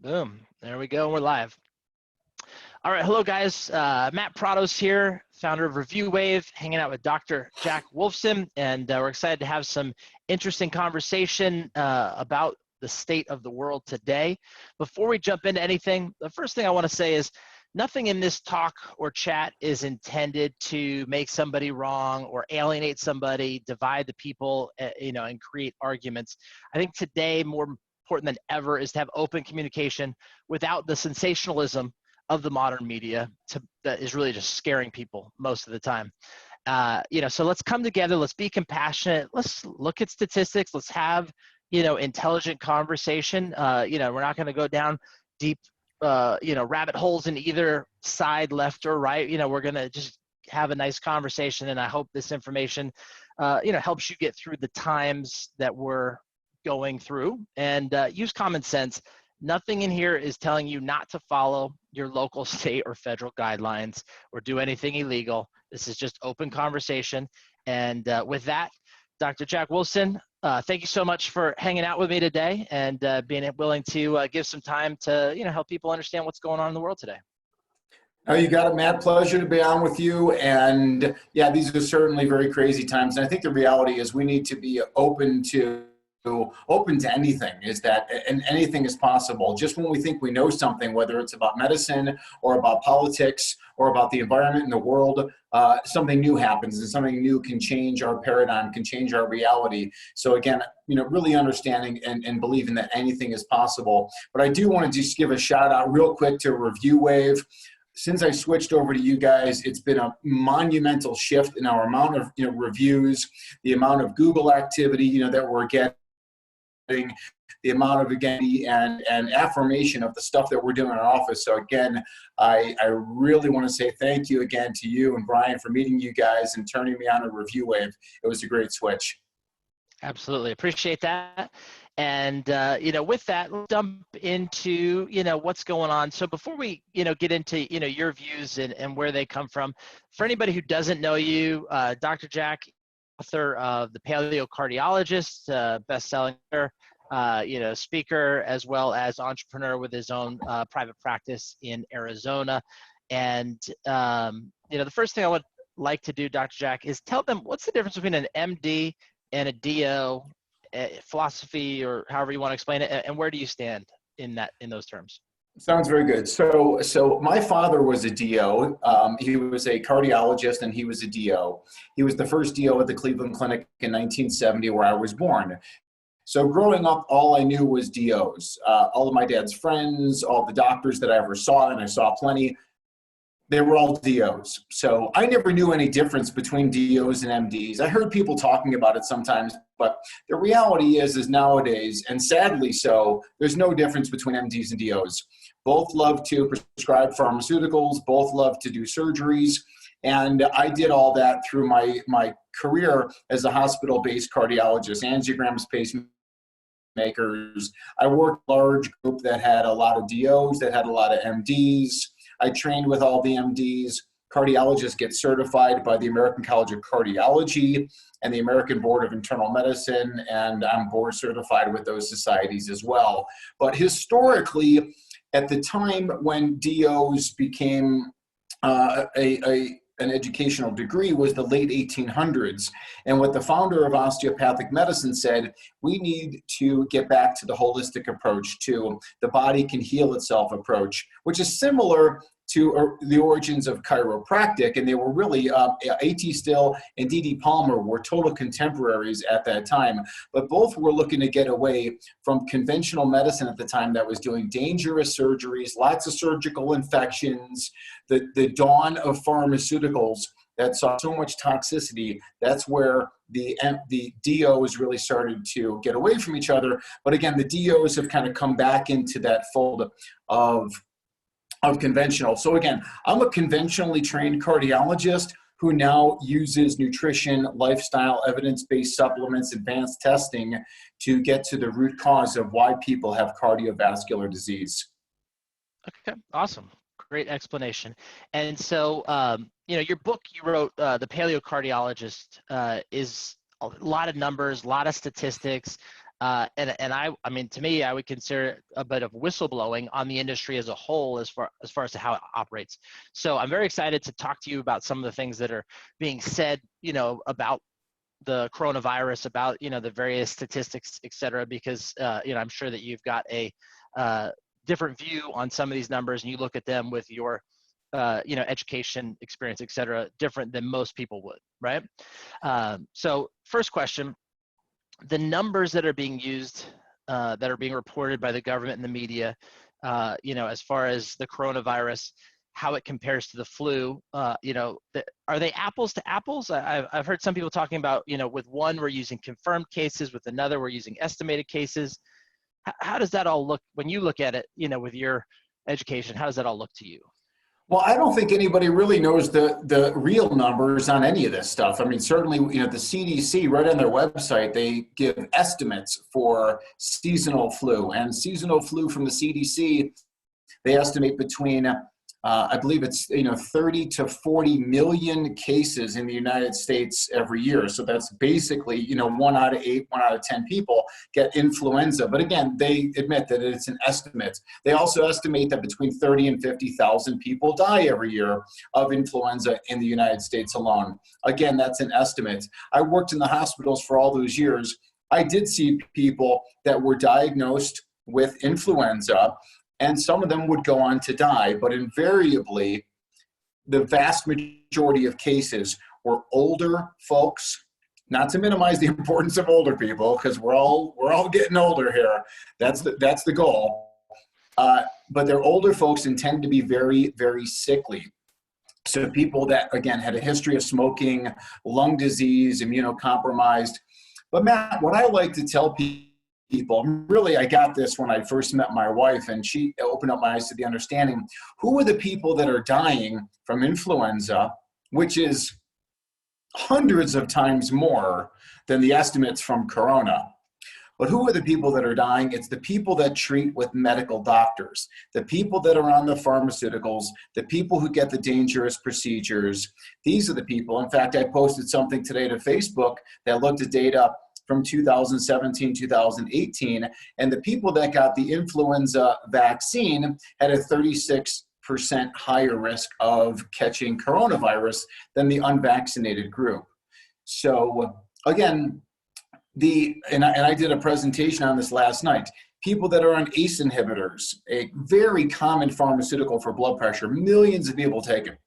Boom. There we go. We're live. All right. Hello, guys. Matt Prados here, founder of Review Wave, hanging out with Dr. Jack Wolfson. And we're excited to have some interesting conversation about the state of the world today. Before we jump into anything, the first thing I want to say is nothing in this talk or chat is intended to make somebody wrong or alienate somebody, divide the people, and create arguments. I think today, more important than ever, is to have open communication without the sensationalism of the modern media that is really just scaring people most of the time. So let's come together, let's be compassionate, let's look at statistics, let's have, intelligent conversation. We're not going to go down deep, rabbit holes in either side, left or right. We're going to just have a nice conversation, and I hope this information, helps you get through the times that we're going through, and use common sense. Nothing in here is telling you not to follow your local, state, or federal guidelines or do anything illegal. This is just open conversation. And with that, Dr. Jack Wolfson, thank you so much for hanging out with me today and being willing to give some time to help people understand what's going on in the world today. Oh, you got it, Matt. Pleasure to be on with you. And yeah, these are certainly very crazy times. And I think the reality is we need to be open to anything, is that, and anything is possible. Just when we think we know something, whether it's about medicine or about politics or about the environment in the world, something new happens, and something new can change our paradigm, can change our reality. So again, really understanding and believing that anything is possible. But I do want to just give a shout out real quick to Review Wave. Since I switched over to you guys, it's been a monumental shift in our amount of reviews, the amount of Google activity that we're getting, the amount of and affirmation of the stuff that we're doing in our office. So again, I really want to say thank you again to you and Brian for meeting you guys and turning me on to Review Wave. It was a great switch. Absolutely. Appreciate that. And, with that, let's jump into, what's going on. So before we, get into, your views and where they come from, for anybody who doesn't know you, Dr. Jack, author of The Paleocardiologist, best-selling speaker, as well as entrepreneur with his own private practice in Arizona. And, the first thing I would like to do, Dr. Jack, is tell them what's the difference between an MD and a DO, philosophy, or however you want to explain it, and where do you stand in those terms? Sounds very good. So my father was a DO. He was a cardiologist and he was a DO. He was the first DO at the Cleveland Clinic in 1970, where I was born. So growing up, all I knew was DOs. All of my dad's friends, all the doctors that I ever saw, and I saw plenty, they were all DOs. So I never knew any difference between DOs and MDs. I heard people talking about it sometimes, but the reality is nowadays, and sadly so, there's no difference between MDs and DOs. Both love to prescribe pharmaceuticals, both love to do surgeries, and I did all that through my career as a hospital-based cardiologist, angiograms, pacemakers. I worked a large group that had a lot of DOs, that had a lot of MDs. I trained with all the MDs. Cardiologists get certified by the American College of Cardiology and the American Board of Internal Medicine, and I'm board certified with those societies as well. But historically, at the time when DOs became an educational degree was the late 1800s. And what the founder of osteopathic medicine said, we need to get back to the holistic approach, to the body can heal itself approach, which is similar to the origins of chiropractic. And they were really, A.T. Still and D.D. Palmer were total contemporaries at that time, but both were looking to get away from conventional medicine at the time that was doing dangerous surgeries, lots of surgical infections, the dawn of pharmaceuticals that saw so much toxicity. That's where the DOs really started to get away from each other. But again, the DOs have kind of come back into that fold of conventional. So again, I'm a conventionally trained cardiologist who now uses nutrition, lifestyle, evidence-based supplements, advanced testing to get to the root cause of why people have cardiovascular disease. Okay, awesome. Great explanation. And so, your book you wrote, The Paleocardiologist, is a lot of numbers, a lot of statistics. I mean, to me, I would consider it a bit of whistleblowing on the industry as a whole, as far as to how it operates. So I'm very excited to talk to you about some of the things that are being said, about the coronavirus, about the various statistics, et cetera, because I'm sure that you've got a different view on some of these numbers, and you look at them with your education, experience, et cetera, different than most people would, right? So first question, the numbers that are being used, that are being reported by the government and the media, as far as the coronavirus, how it compares to the flu, are they apples to apples? I've heard some people talking about, with one we're using confirmed cases, with another we're using estimated cases. How does that all look when you look at it, with your education? How does that all look to you? Well, I don't think anybody really knows the real numbers on any of this stuff. I mean, certainly, the CDC, right on their website, they give estimates for seasonal flu. And seasonal flu from the CDC, they estimate between, I believe it's 30 to 40 million cases in the United States every year. So that's basically 1 out of 8, 1 out of 10 people get influenza. But again, they admit that it's an estimate. They also estimate that between 30 and 50,000 people die every year of influenza in the United States alone. Again, that's an estimate. I worked in the hospitals for all those years. I did see people that were diagnosed with influenza, and some of them would go on to die, but invariably, the vast majority of cases were older folks. Not to minimize the importance of older people, because we're all getting older here. That's the goal. But they're older folks and tend to be very, very sickly. So people that, again, had a history of smoking, lung disease, immunocompromised. But Matt, what I like to tell people, really, I got this when I first met my wife, and she opened up my eyes to the understanding. Who are the people that are dying from influenza, which is hundreds of times more than the estimates from corona? But who are the people that are dying? It's the people that treat with medical doctors, the people that are on the pharmaceuticals, the people who get the dangerous procedures. These are the people. In fact, I posted something today to Facebook that looked at data from 2017, 2018, and the people that got the influenza vaccine had a 36% higher risk of catching coronavirus than the unvaccinated group. So again, and I did a presentation on this last night. People that are on ACE inhibitors, a very common pharmaceutical for blood pressure, millions of people take it,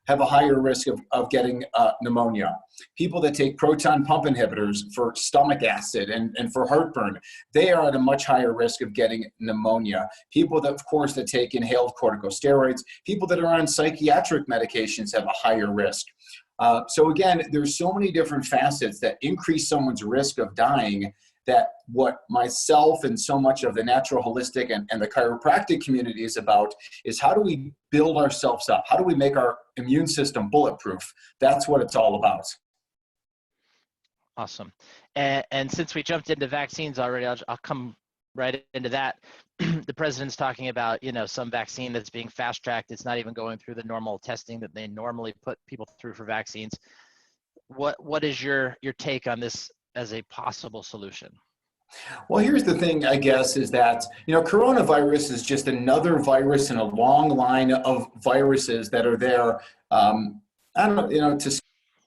have a higher risk of getting pneumonia. People that take proton pump inhibitors for stomach acid and for heartburn, they are at a much higher risk of getting pneumonia. People that, of course, that take inhaled corticosteroids, people that are on psychiatric medications have a higher risk. So again, there's so many different facets that increase someone's risk of dying, that what myself and so much of the natural holistic and the chiropractic community is about is how do we build ourselves up? How do we make our immune system bulletproof? That's what it's all about. Awesome. And since we jumped into vaccines already, I'll come right into that. The president's talking about, some vaccine that's being fast-tracked. It's not even going through the normal testing that they normally put people through for vaccines. What is your take on this as a possible solution? Well, here's the thing, I guess, is that, coronavirus is just another virus in a long line of viruses that are there, to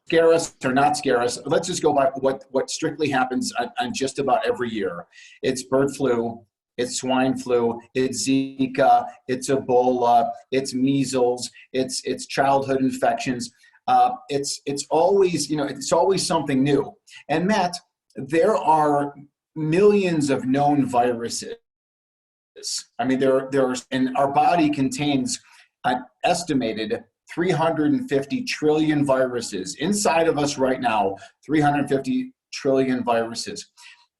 scare us or not scare us. Let's just go by what strictly happens on just about every year. It's bird flu, it's swine flu, it's Zika, it's Ebola, it's measles, it's childhood infections. It's always, it's always something new. And Matt, there are millions of known viruses. I mean, and our body contains an estimated 350 trillion viruses inside of us right now, 350 trillion viruses.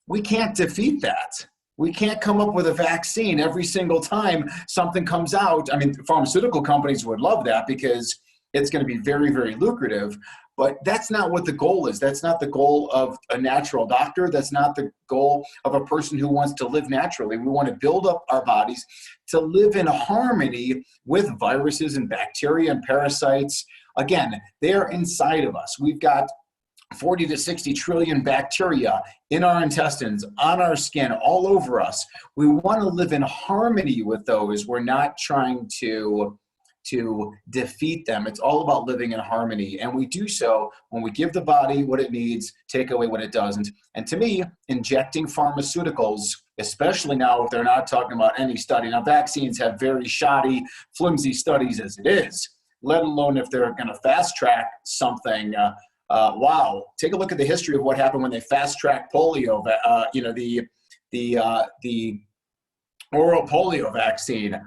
We can't defeat that. We can't come up with a vaccine every single time something comes out. I mean, pharmaceutical companies would love that because it's going to be very, very lucrative. But that's not what the goal is. That's not the goal of a natural doctor. That's not the goal of a person who wants to live naturally. We want to build up our bodies to live in harmony with viruses and bacteria and parasites. Again, they're inside of us. We've got 40 to 60 trillion bacteria in our intestines, on our skin, all over us. We want to live in harmony with those. We're not trying to defeat them. It's all about living in harmony. And we do so when we give the body what it needs, take away what it doesn't. And to me, injecting pharmaceuticals, especially now if they're not talking about any study. Now, vaccines have very shoddy, flimsy studies as it is, let alone if they're going to fast track something. Wow, take a look at the history of what happened when they fast-tracked polio, the oral polio vaccine.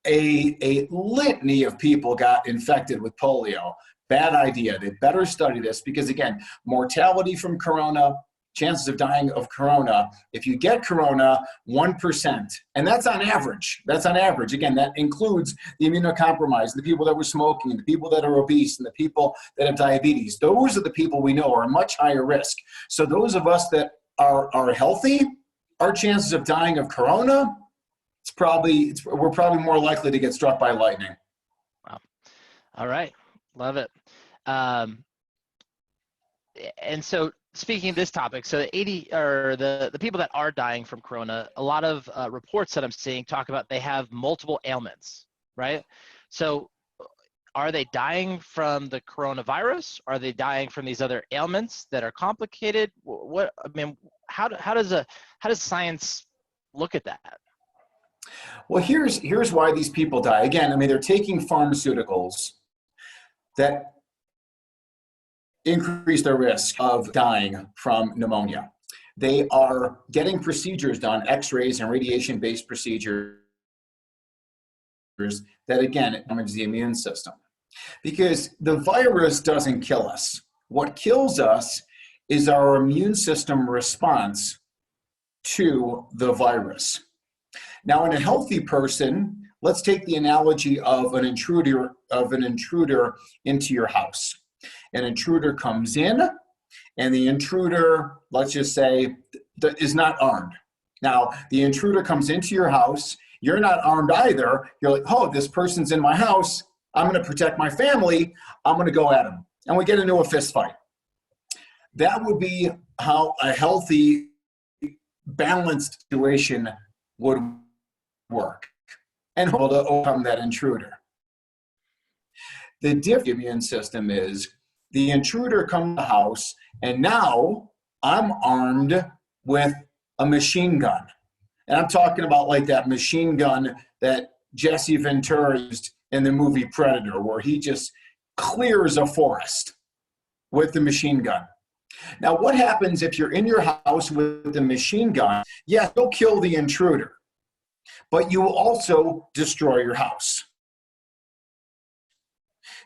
A litany of people got infected with polio. Bad idea. They better study this because, again, mortality from corona, chances of dying of corona, if you get corona, 1%. And that's on average. That's on average. Again, that includes the immunocompromised, the people that were smoking, the people that are obese, and the people that have diabetes. Those are the people we know are much higher risk. So those of us that are healthy, our chances of dying of corona, we're probably more likely to get struck by lightning. Wow. All right. Love it. And so speaking of this topic, so the people that are dying from corona, a lot of reports that I'm seeing talk about they have multiple ailments, right? So are they dying from the coronavirus? Are they dying from these other ailments that are complicated? How does science look at that? Well, here's why these people die. Again, they're taking pharmaceuticals that increase their risk of dying from pneumonia. They are getting procedures done, x-rays and radiation-based procedures that, again, damage the immune system. Because the virus doesn't kill us. What kills us is our immune system response to the virus. Now, in a healthy person, let's take the analogy of an intruder into your house. An intruder comes in, and the intruder, let's just say, is not armed. Now, the intruder comes into your house. You're not armed either. You're like, oh, this person's in my house. I'm going to protect my family. I'm going to go at him. And we get into a fist fight. That would be how a healthy, balanced situation would work and able to overcome that intruder. The difference in the immune system is the intruder comes to the house, and now I'm armed with a machine gun. And I'm talking about like that machine gun that Jesse Ventura used in the movie Predator, where he just clears a forest with the machine gun. Now, what happens if you're in your house with the machine gun? Yes, you'll kill the intruder, but you will also destroy your house.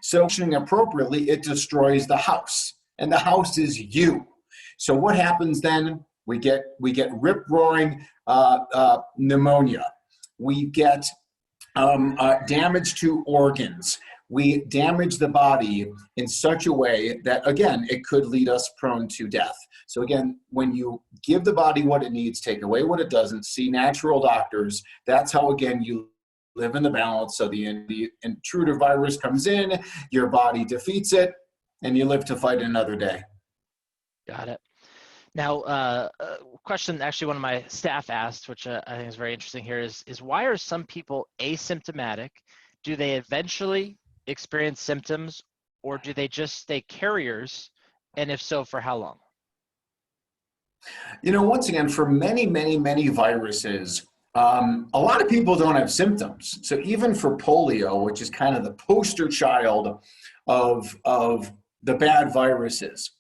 So, functioning appropriately, it destroys the house, and the house is you. So, what happens then? We get rip-roaring pneumonia. We get damage to organs. We damage the body in such a way that, again, it could lead us prone to death. So again, when you give the body what it needs, take away what it doesn't, see natural doctors, that's how, again, you live in the balance. So the intruder virus comes in, your body defeats it, and you live to fight another day. Got it. Now, a question actually one of my staff asked, which I think is very interesting here, is why are some people asymptomatic? Do they eventually experience symptoms, or do they just stay carriers? And if so, for how long? Once again, for many, many, many viruses, a lot of people don't have symptoms. So even for polio, which is kind of the poster child of the bad viruses,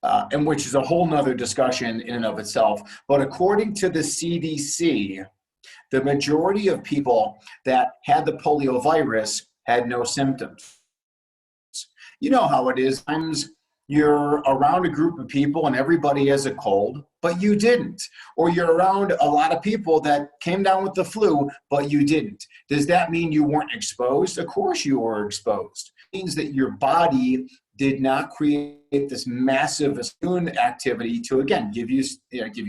and which is a whole nother discussion in and of itself. But according to the CDC, the majority of people that had the polio virus had no symptoms. You know how it is. Sometimes you're around a group of people and everybody has a cold, but you didn't. Or you're around a lot of people that came down with the flu, but you didn't. Does that mean you weren't exposed? Of course you were exposed. It means that your body did not create this massive immune activity to, again, give you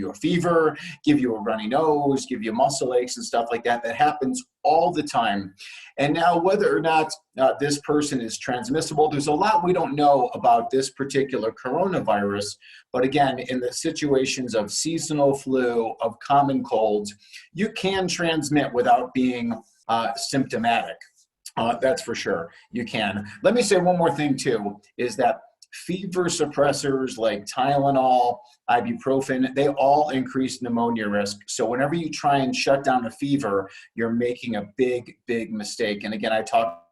a fever, give you a runny nose, give you muscle aches and stuff like that. That happens all the time. And now whether or not this person is transmissible, there's a lot we don't know about this particular coronavirus. But again, in the situations of seasonal flu, of common colds, you can transmit without being symptomatic. That's for sure. You can. Let me say one more thing too, is that fever suppressors like Tylenol, ibuprofen, they all increase pneumonia risk. So whenever you try and shut down a fever, you're making a big, big mistake. And again, I talked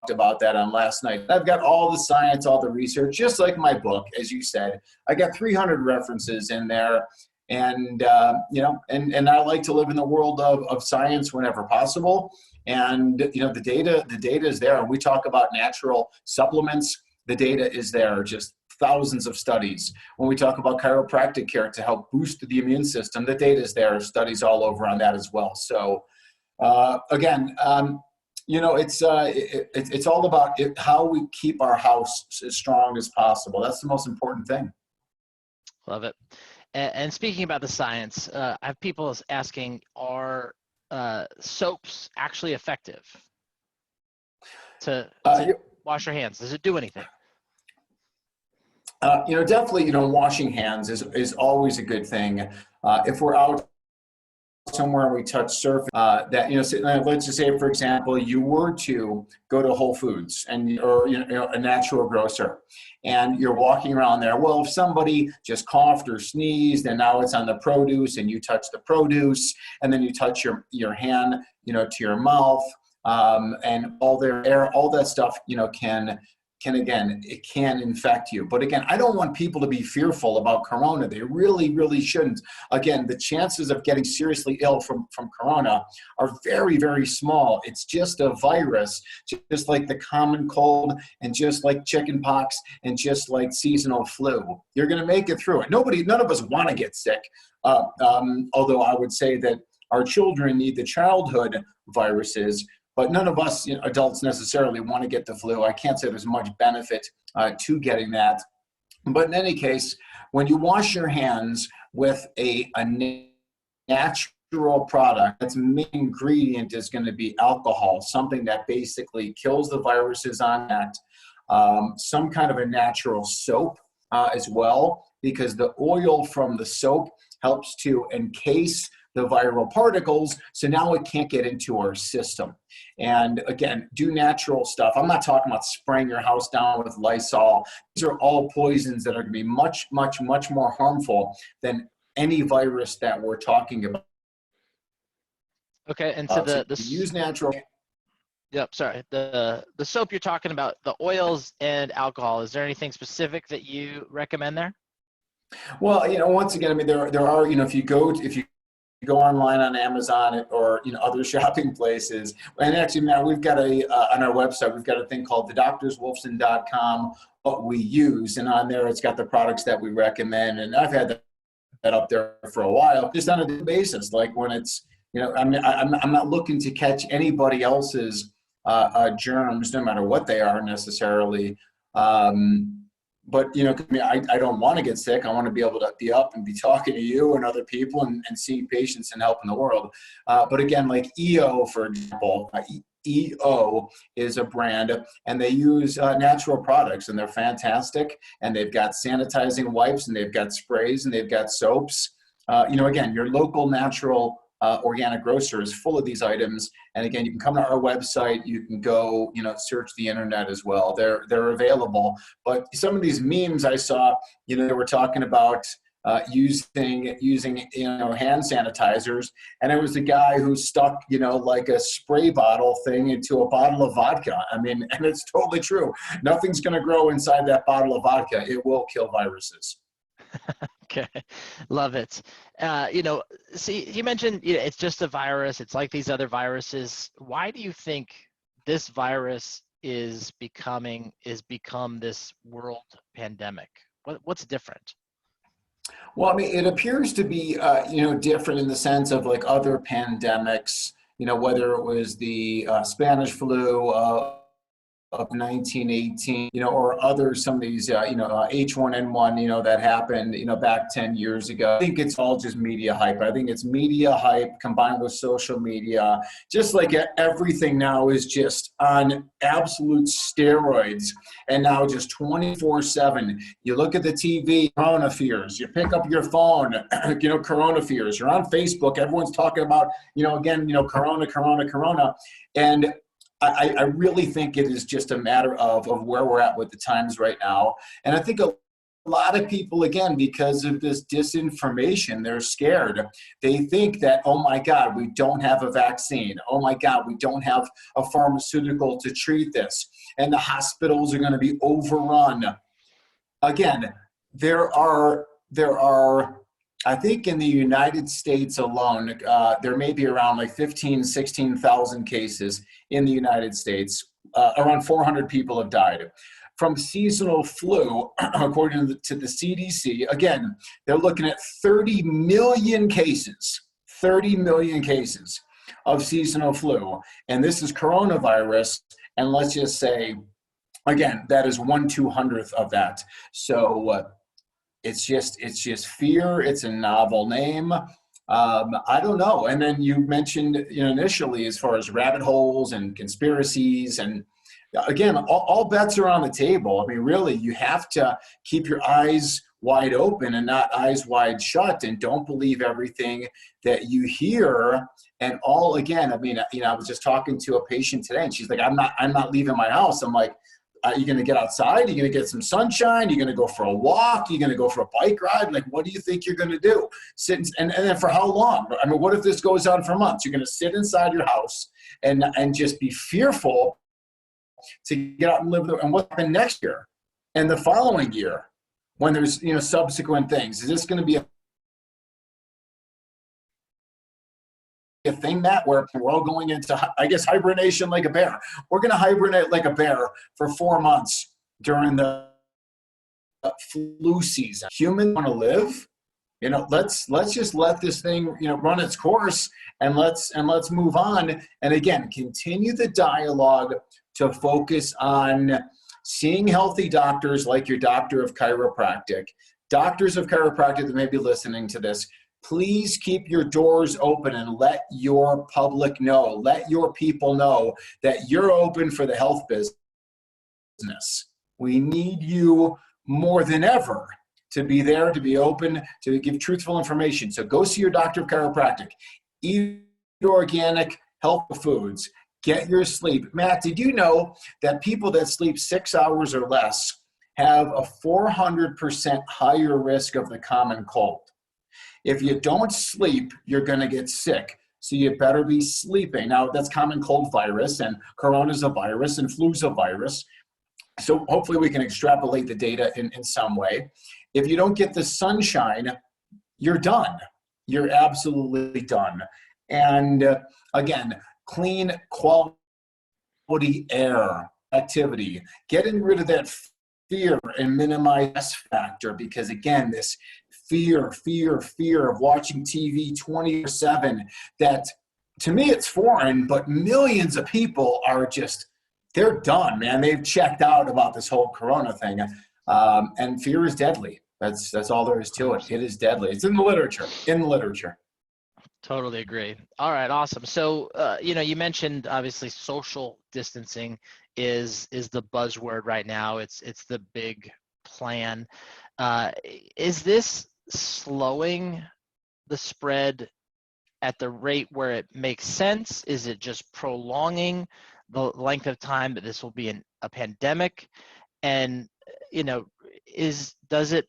about that on last night. I've got all the science, all the research, just like my book, as you said. I got 300 references in there. And, and I like to live in the world of science whenever possible. And, the data is there. When we talk about natural supplements, the data is there, just thousands of studies. When we talk about chiropractic care to help boost the immune system, the data is there, studies all over on that as well. So it's all about how we keep our house as strong as possible. That's the most important thing. Love it. And speaking about the science, I have people asking, are soaps actually effective to wash your hands? Does it do anything? Definitely, washing hands is always a good thing. If we're out somewhere and we touch surface let's just say, for example, you were to go to Whole Foods or a natural grocer, and you're walking around there. Well, if somebody just coughed or sneezed, and now it's on the produce, and you touch the produce, and then you touch your hand, to your mouth, and all their air, all that stuff, it can infect you. But again, I don't want people to be fearful about corona. They really, really shouldn't. Again, the chances of getting seriously ill from corona are very, very small. It's just a virus, just like the common cold, and just like chicken pox, and just like seasonal flu. You're going to make it through it. None of us want to get sick. Although I would say that our children need the childhood viruses, but none of us adults necessarily want to get the flu. I can't say there's much benefit to getting that. But in any case, when you wash your hands with a natural product, its main ingredient is going to be alcohol, something that basically kills the viruses on that. Some kind of a natural soap as well, because the oil from the soap helps to encase the viral particles, so now it can't get into our system. And again, do natural stuff. I'm not talking about spraying your house down with Lysol. These are all poisons that are going to be much, much, much more harmful than any virus that we're talking about. Okay, and so use natural. Yep, sorry. The soap you're talking about, the oils and alcohol, is there anything specific that you recommend there? Well, once again, I mean, there are, if you go online on Amazon or other shopping places, and actually, Matt, we've got on our website, we've got a thing called thedoctorswolfson.com, what we use, and on there it's got the products that we recommend, and I've had that up there for a while, just on a daily basis. Like when it's, I'm not looking to catch anybody else's germs, no matter what they are necessarily. But, I don't want to get sick. I want to be able to be up and be talking to you and other people and seeing patients and helping the world. But again, like EO, for example, EO is a brand, and they use natural products, and they're fantastic. And they've got sanitizing wipes, and they've got sprays, and they've got soaps. Again, your local natural organic grocer is full of these items. And again, you can come to our website, you can go, search the internet as well. They're available. But some of these memes I saw, they were talking about using hand sanitizers, and it was a guy who stuck, like a spray bottle thing into a bottle of vodka. I mean, and it's totally true. Nothing's going to grow inside that bottle of vodka. It will kill viruses. Okay, love it. See, you mentioned it's just a virus. It's like these other viruses. Why do you think this virus is become this world pandemic? What's different? Well, I mean, it appears to be different in the sense of like other pandemics. Whether it was the Spanish flu. of 1918, or other, some of these, H1N1, that happened, back 10 years ago. I think it's all just media hype. I think it's media hype combined with social media. Just like everything now is just on absolute steroids, and now just 24/7. You look at the TV, corona fears. You pick up your phone, corona fears. You're on Facebook. Everyone's talking about, corona. And I really think it is just a matter of where we're at with the times right now. And I think a lot of people, again, because of this disinformation, they're scared. They think that, oh my God, we don't have a vaccine. Oh my God, we don't have a pharmaceutical to treat this. And the hospitals are going to be overrun. Again, there are, I think in the United States alone, there may be around like 16,000 cases in the United States. Around 400 people have died from seasonal flu, according to the CDC. Again, they're looking at 30 million cases of seasonal flu. And this is coronavirus. And let's just say, again, that is 1/200th of that. So it's just fear. It's a novel name. I don't know. And then you mentioned, initially, as far as rabbit holes and conspiracies, and again, all bets are on the table. I mean, really, you have to keep your eyes wide open and not eyes wide shut, and don't believe everything that you hear. And again, I mean, I was just talking to a patient today, and she's like, I'm not leaving my house. I'm like, are you going to get outside? Are you going to get some sunshine? Are you going to go for a walk? Are you going to go for a bike ride? Like, what do you think you're going to do? And then for how long? I mean, what if this goes on for months? You're going to sit inside your house and just be fearful to get out and live there. And what happened next year and the following year when there's, subsequent things? Is this going to be a thing, Matt, where we're all going into, I guess, hibernation like a bear? We're going to hibernate like a bear for 4 months during the flu season. Humans want to live. Let's just let this thing, run its course, and let's move on. And again, continue the dialogue to focus on seeing healthy doctors like your doctor of chiropractic. Doctors of chiropractic that may be listening to this, please keep your doors open and let your public know, let your people know that you're open for the health business. We need you more than ever to be there, to be open, to give truthful information. So go see your doctor of chiropractic. Eat organic, healthy foods. Get your sleep. Matt, did you know that people that sleep 6 hours or less have a 400% higher risk of the common cold? If you don't sleep, you're going to get sick. So you better be sleeping. Now, that's common cold virus, and corona's a virus, and flu's a virus. So hopefully we can extrapolate the data in some way. If you don't get the sunshine, you're done. You're absolutely done. And again, clean, quality air, activity, getting rid of that fear and minimize stress factor, because again, this fear of watching TV 24/7, that to me it's foreign, but millions of people are just, they're done, man. They've checked out about this whole corona thing. And fear is deadly. That's all there is to it. It is deadly. It's in the literature. Totally agree. All right, awesome. So, you mentioned obviously social distancing is the buzzword right now. It's the big plan. Is this slowing the spread at the rate where it makes sense? Is it just prolonging the length of time that this will be a pandemic? And, does it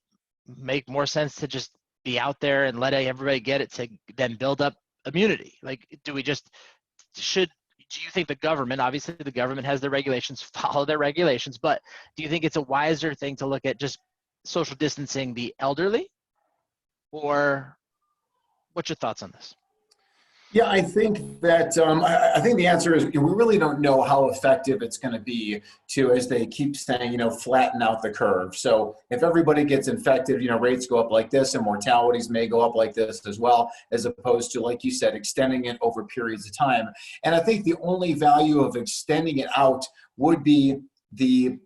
make more sense to just be out there and let everybody get it to then build up immunity? Like, do you think the government, obviously the government has their regulations, follow their regulations, but do you think it's a wiser thing to look at just social distancing the elderly? Or what's your thoughts on this? Yeah, I think that I think the answer is we really don't know how effective it's going to be to, as they keep saying, flatten out the curve. So if everybody gets infected, rates go up like this, and mortalities may go up like this as well, as opposed to, like you said, extending it over periods of time. And I think the only value of extending it out would be the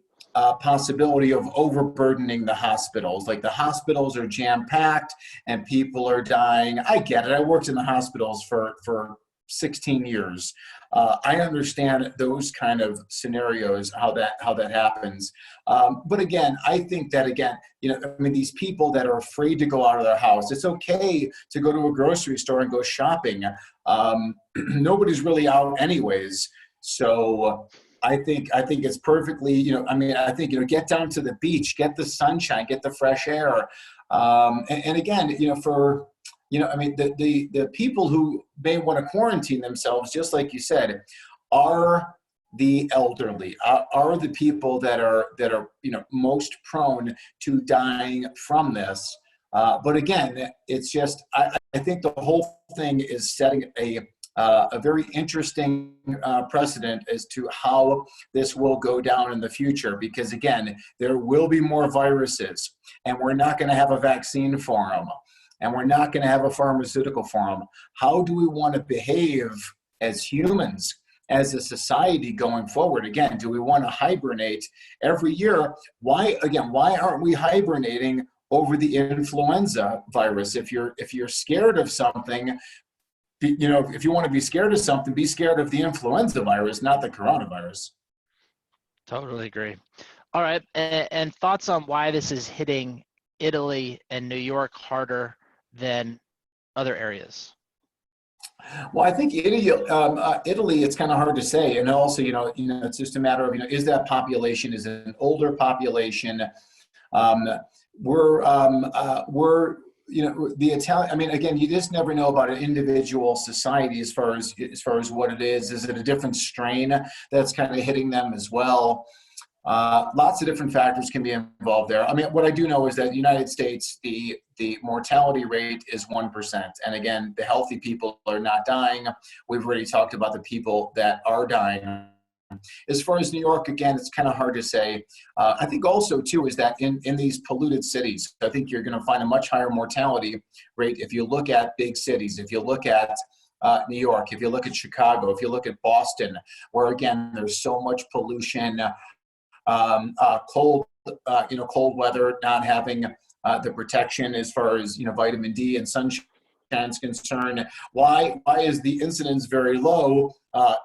possibility of overburdening the hospitals. Like the hospitals are jam-packed and people are dying. I get it. I worked in the hospitals for 16 years. I understand those kind of scenarios, how that happens. But again, I think that these people that are afraid to go out of their house, it's okay to go to a grocery store and go shopping. Nobody's really out anyways. So I think it's perfectly, I think, get down to the beach, get the sunshine, get the fresh air. And again, the people who may want to quarantine themselves, just like you said, are the elderly, are the people that are most prone to dying from this. But again, it's just, I think the whole thing is setting a very interesting precedent as to how this will go down in the future, because again, there will be more viruses and we're not going to have a vaccine for them and we're not going to have a pharmaceutical for them. How do we want to behave as humans, as a society going forward? Again, do we want to hibernate every year? Why aren't we hibernating over the influenza virus? If you're scared of something, if you want to be scared of something, be scared of the influenza virus, not the coronavirus. Totally agree. All right. And thoughts on why this is hitting Italy and New York harder than other areas? Well, I think Italy, it's kind of hard to say. And also, it's just a matter of, is that population, is it an older population? The Italian, again, you just never know about an individual society as far as what it is. Is it a different strain that's kind of hitting them as well? Lots of different factors can be involved there. What I do know is that the United States, the mortality rate is 1%. And again, the healthy people are not dying. We've already talked about the people that are dying. As far as New York, again, it's kind of hard to say. I think also, too, is that in these polluted cities, I think you're going to find a much higher mortality rate if you look at big cities, if you look at New York, if you look at Chicago, if you look at Boston, where, again, there's so much pollution, cold weather, not having the protection as far as, vitamin D and sunshine is concerned. Why is the incidence very low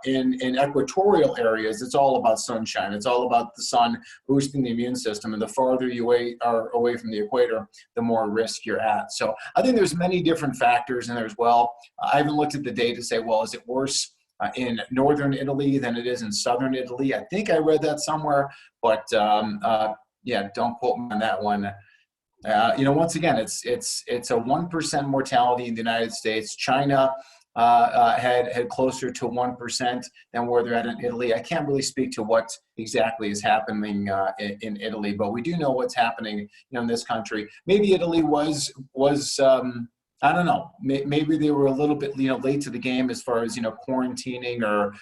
in equatorial areas? It's all about sunshine. It's all about the sun boosting the immune system. And the farther you are away from the equator, the more risk you're at. So I think there's many different factors in there as well. I haven't looked at the data to say, well, is it worse in northern Italy than it is in southern Italy? I think I read that somewhere, but don't quote me on that one. Once again, it's a 1% mortality in the United States. China had closer to 1% than where they're at in Italy. I can't really speak to what exactly is happening in Italy, but we do know what's happening, in this country. Maybe Italy was I don't know. Maybe they were a little bit, late to the game as far as, quarantining or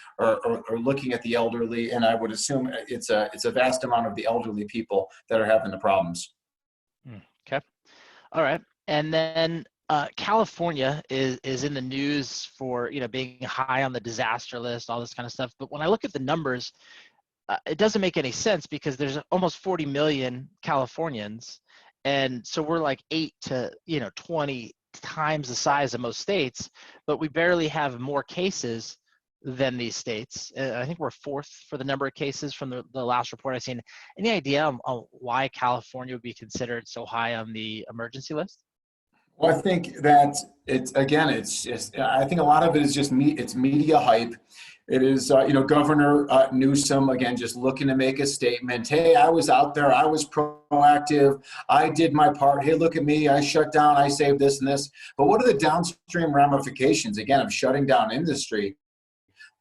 looking at the elderly. And I would assume it's a vast amount of the elderly people that are having the problems. Okay. All right. And then California is in the news for, being high on the disaster list, all this kind of stuff. But when I look at the numbers, it doesn't make any sense because there's almost 40 million Californians. And so we're like 8 to 20 times the size of most states, but we barely have more cases than these states. I think we're 4th for the number of cases from the last report I've seen. Any idea on why California would be considered so high on the emergency list? Well, I think that it's just, I think a lot of it is just it's media hype. It is, Governor Newsom, again, just looking to make a statement. Hey, I was out there. I was proactive. I did my part. Hey, look at me. I shut down. I saved this and this. But what are the downstream ramifications, again, of shutting down industry?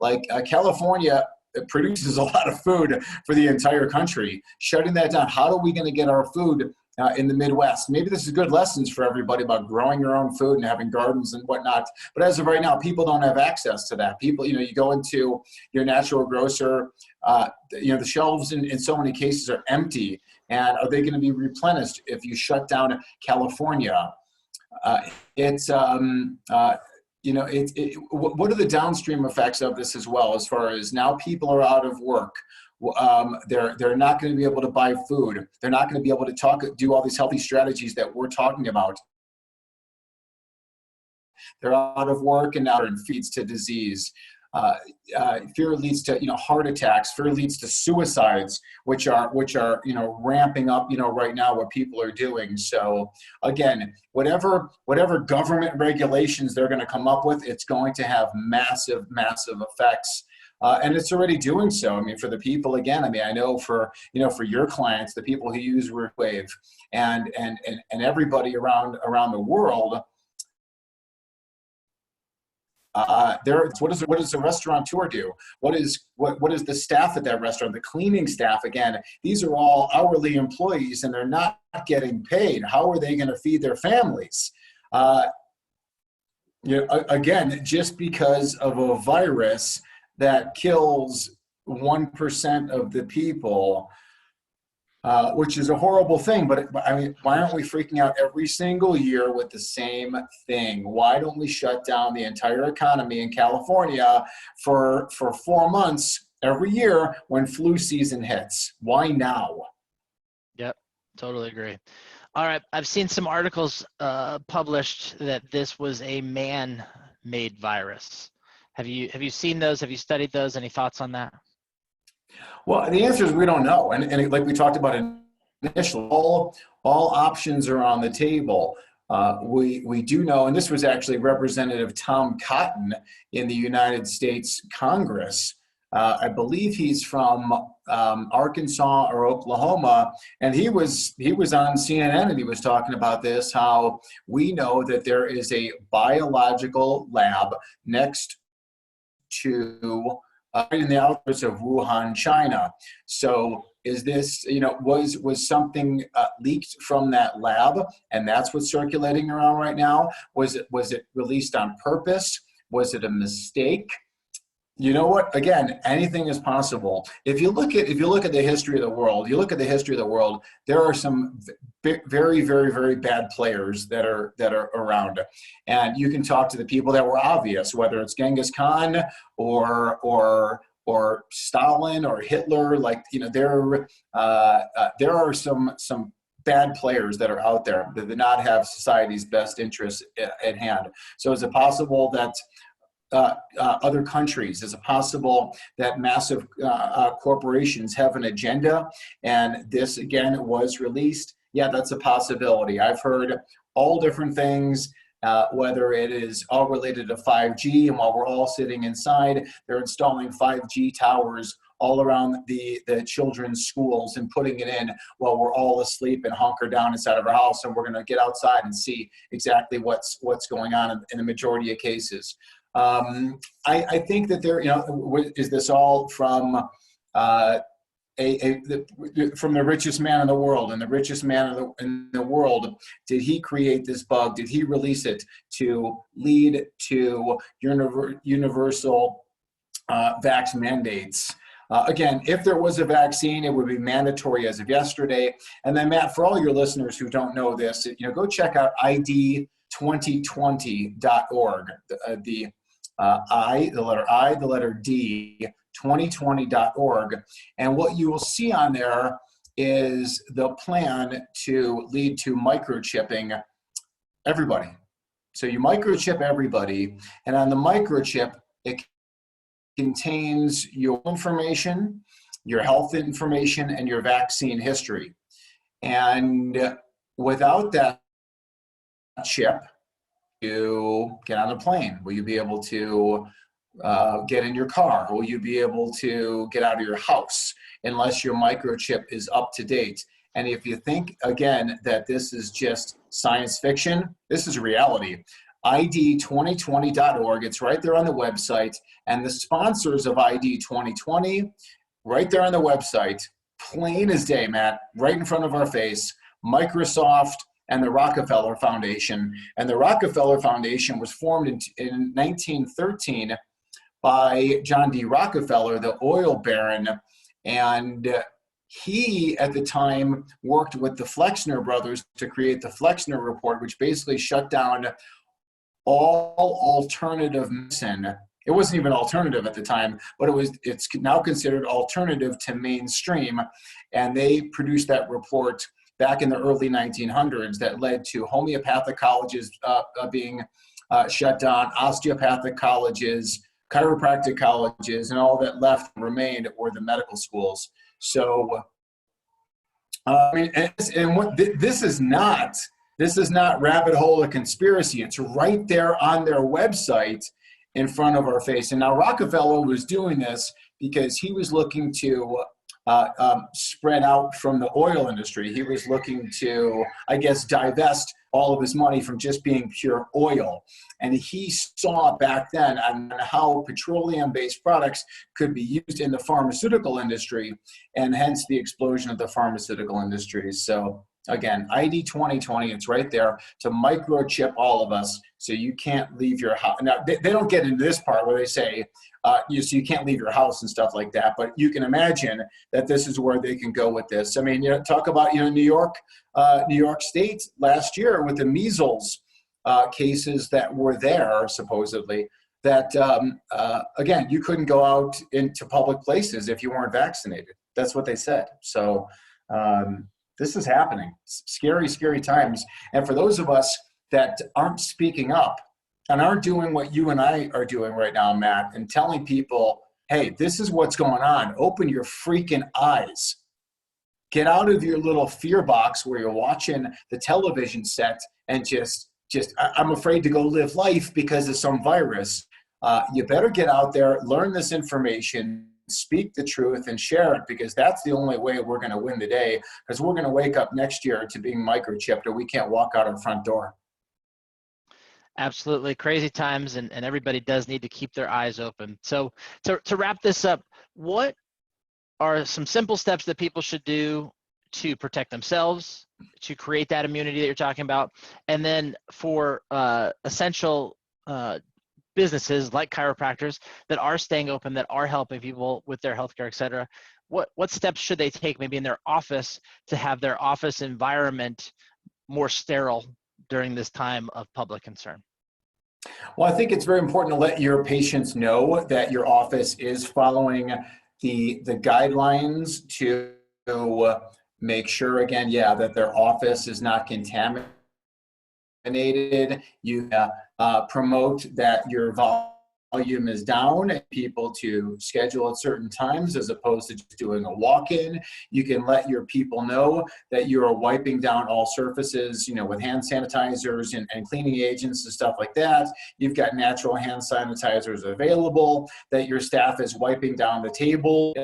Like California produces a lot of food for the entire country. Shutting that down, how are we going to get our food in the Midwest? Maybe this is good lessons for everybody about growing your own food and having gardens and whatnot. But as of right now, people don't have access to that. People, you go into your natural grocer, the shelves in so many cases are empty. And are they going to be replenished if you shut down California? what are the downstream effects of this as well, as far as now people are out of work. They're not going to be able to buy food. They're not going to be able to do all these healthy strategies that we're talking about. They're out of work, and now it feeds to disease. Fear leads to heart attacks. Fear leads to suicides, which are ramping up right now, what people are doing. So again, whatever government regulations they're going to come up with, it's going to have massive effects. And it's already doing so. I mean, for the people, again, I know for your clients, the people who use Wave, and everybody around the world. What does the restaurateur do? What is the staff at that restaurant? The cleaning staff, again, these are all hourly employees, and they're not getting paid. How are they going to feed their families? Again, just because of a virus that kills 1% of the people, which is a horrible thing. But why aren't we freaking out every single year with the same thing? Why don't we shut down the entire economy in California for 4 months every year when flu season hits? Why now? Yep, totally agree. All right, I've seen some articles published that this was a man-made virus. Have you seen those? Have you studied those? Any thoughts on that? Well, the answer is we don't know. And like we talked about initially, all options are on the table. We do know, and this was actually Representative Tom Cotton in the United States Congress. I believe he's from Arkansas or Oklahoma, and he was on CNN, and he was talking about this, how we know that there is a biological lab next to in the outskirts of Wuhan, China. So is this, was something leaked from that lab, and that's what's circulating around right now? Was it released on purpose? Was it a mistake? You know what? Again, anything is possible. If you look at the history of the world, there are some very, very, very bad players that are around, and you can talk to the people that were obvious, whether it's Genghis Khan or Stalin or Hitler. There are some bad players that are out there that do not have society's best interests at hand. So is it possible that other countries? Is it possible that massive corporations have an agenda, and this again was released? Yeah, that's a possibility. I've heard all different things, whether it is all related to 5G, and while we're all sitting inside, they're installing 5G towers all around the children's schools and putting it in while we're all asleep and hunker down inside of our house, and we're going to get outside and see exactly what's going on in the majority of cases. I think that is this all from from the richest man in the world, and the richest man in the world, did he create this bug? Did he release it to lead to universal vax mandates? Again, if there was a vaccine, it would be mandatory as of yesterday. And then, Matt, for all your listeners who don't know this, go check out ID2020.org. The letter I, the letter D, 2020.org. And what you will see on there is the plan to lead to microchipping everybody. So you microchip everybody, and on the microchip, it contains your information, your health information, and your vaccine history. And without that chip, you get on a plane? Will you be able to get in your car? Will you be able to get out of your house unless your microchip is up to date? And if you think, again, that this is just science fiction, this is reality. ID2020.org, it's right there on the website. And the sponsors of ID 2020, right there on the website, plain as day, Matt, right in front of our face, Microsoft and the Rockefeller Foundation. And the Rockefeller Foundation was formed in 1913 by John D. Rockefeller, the oil baron. And he, at the time, worked with the Flexner brothers to create the Flexner Report, which basically shut down all alternative medicine. It wasn't even alternative at the time, but it's now considered alternative to mainstream. And they produced that report back in the early 1900s that led to homeopathic colleges being shut down, osteopathic colleges, chiropractic colleges, and all that left and remained were the medical schools. So, I mean, this is not rabbit hole or conspiracy. It's right there on their website in front of our face. And now Rockefeller was doing this because he was looking to spread out from the oil industry. He was looking to, I guess, divest all of his money from just being pure oil. And he saw back then on how petroleum-based products could be used in the pharmaceutical industry, and hence the explosion of the pharmaceutical industry. So again, ID 2020, it's right there to microchip all of us so you can't leave your house. Now, they don't get into this part where they say, so you can't leave your house and stuff like that, but you can imagine that this is where they can go with this. I mean, talk about, New York State last year with the measles cases that were there, supposedly, that, again, you couldn't go out into public places if you weren't vaccinated. That's what they said. So this is happening. Scary, scary times. And for those of us that aren't speaking up and aren't doing what you and I are doing right now, Matt, and telling people, hey, this is what's going on. Open your freaking eyes. Get out of your little fear box where you're watching the television set and just I'm afraid to go live life because of some virus. You better get out there, learn this information, speak the truth, and share it, because that's the only way we're going to win the day, because we're going to wake up next year to being microchipped or we can't walk out our front door. Absolutely crazy times, and everybody does need to keep their eyes open. So to wrap this up, what are some simple steps that people should do to protect themselves, to create that immunity that you're talking about? And then for essential businesses like chiropractors that are staying open, that are helping people with their healthcare, et cetera, what steps should they take maybe in their office to have their office environment more sterile during this time of public concern? Well, I think it's very important to let your patients know that your office is following the guidelines to make sure, again, that their office is not contaminated. You promote that your volume is down and people to schedule at certain times as opposed to just doing a walk-in. You can let your people know that you are wiping down all surfaces, with hand sanitizers and cleaning agents and stuff like that. You've got natural hand sanitizers available, that your staff is wiping down the table,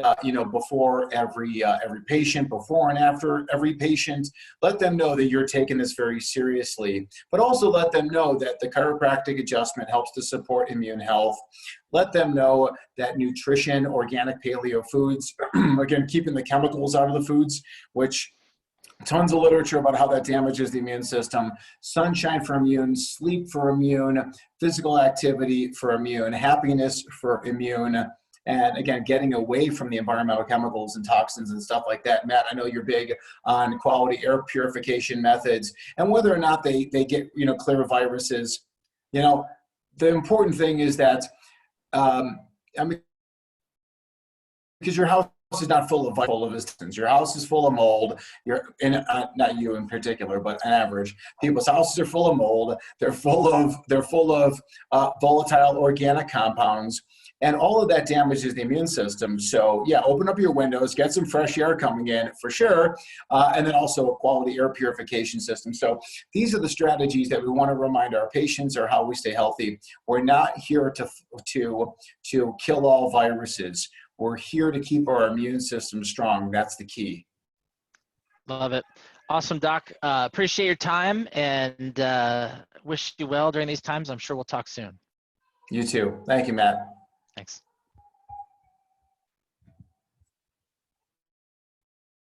before every patient, before and after every patient. Let them know that you're taking this very seriously, but also let them know that the chiropractic adjustment helps to support immune health. Let them know that nutrition, organic paleo foods, again, keeping the chemicals out of the foods, which tons of literature about how that damages the immune system. Sunshine for immune, sleep for immune, physical activity for immune, happiness for immune. And again, getting away from the environmental chemicals and toxins and stuff like that. Matt, I know you're big on quality air purification methods and whether or not they get, clear viruses. The important thing is that, because your house is not full of distance. Your house is full of mold. Not you in particular, but on average, people's houses are full of mold. They're full of volatile organic compounds. And all of that damages the immune system. So open up your windows, get some fresh air coming in for sure, and then also a quality air purification system. So these are the strategies that we want to remind our patients or how we stay healthy. We're not here to kill all viruses. We're here to keep our immune system strong. That's the key. Love it. Awesome, Doc. Appreciate your time and wish you well during these times. I'm sure we'll talk soon. You too. Thank you, Matt. Thanks.